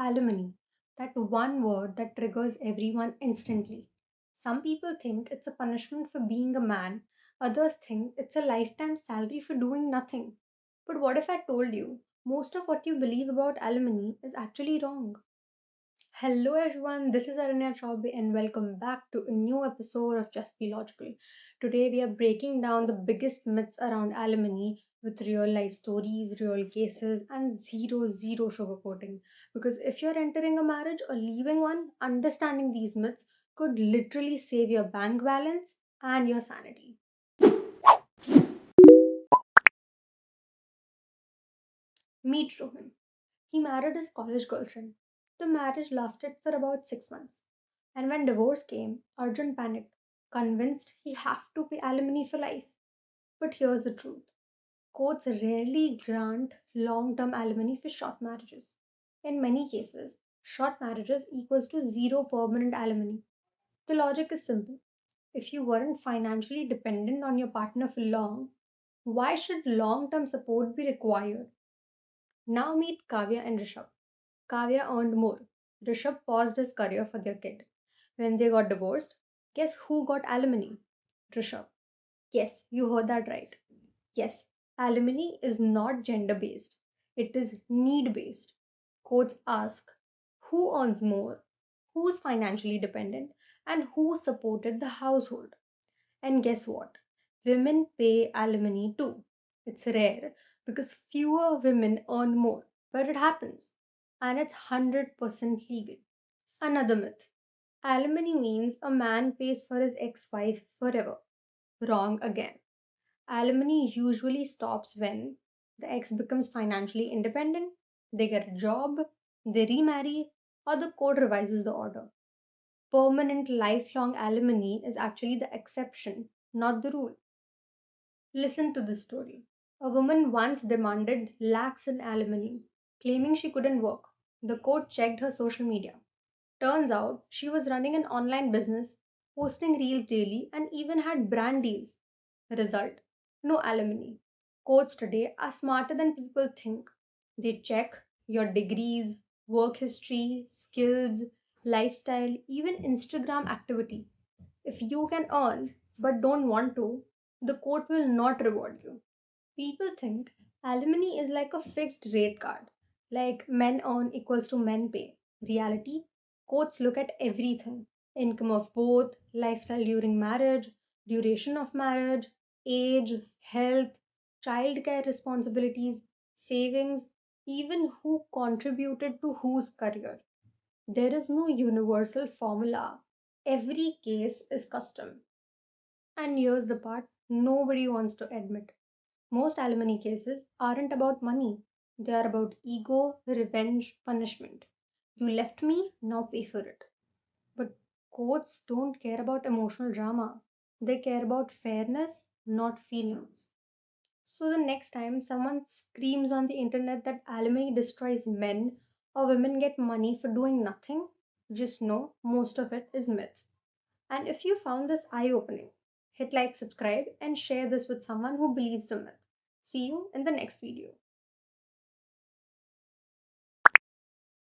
Alimony, that one word that triggers everyone instantly. Some people think it's a punishment for being a man, others think it's a lifetime salary for doing nothing. But what if I told you most of what you believe about alimony is actually wrong? Hello everyone, this is Aranya Chaubey and welcome back to a new episode of Just Be Logical. Today we are breaking down the biggest myths around alimony with real life stories, real cases, and zero sugarcoating. Because if you're entering a marriage or leaving one, understanding these myths could literally save your bank balance and your sanity. Meet Rohan. He married his college girlfriend. The marriage lasted for about 6 months. And when divorce came, Arjun panicked, convinced he have to pay alimony for life. But here's the truth. Courts rarely grant long-term alimony for short marriages. In many cases, short marriages equals to zero permanent alimony. The logic is simple. If you weren't financially dependent on your partner for long, why should long-term support be required? Now meet Kavya and Rishabh. Kavya earned more. Rishabh paused his career for their kid. When they got divorced, guess who got alimony? Rishabh. Yes, you heard that right. Yes, alimony is not gender based, it is need based. Courts ask who earns more, who's financially dependent, and who supported the household. And guess what? Women pay alimony too. It's rare because fewer women earn more, but it happens. And it's 100% legal. Another myth. Alimony means a man pays for his ex wife forever. Wrong again. Alimony usually stops when the ex becomes financially independent, they get a job, they remarry, or the court revises the order. Permanent lifelong alimony is actually the exception, not the rule. Listen to this story. A woman once demanded lakhs in alimony, claiming she couldn't work. The court checked her social media. Turns out she was running an online business, posting reels daily, and even had brand deals. Result: no alimony. Courts today are smarter than people think. They check your degrees, work history, skills, lifestyle, even Instagram activity. If you can earn but don't want to, the court will not reward you. People think alimony is like a fixed rate card, like men earn equals to men pay. Reality: courts look at everything: income of both, lifestyle during marriage, duration of marriage, age, health, childcare responsibilities, savings, even who contributed to whose career. There is no universal formula. Every case is custom. And here's the part nobody wants to admit: most alimony cases aren't about money, they are about ego, revenge, punishment. You left me, now pay for it. But courts don't care about emotional drama, they care about fairness, not feelings. So the next time someone screams on the internet that alimony destroys men or women get money for doing nothing, just know most of it is myth. And if you found this eye opening, hit like, subscribe, and share this with someone who believes the myth. See you in the next video.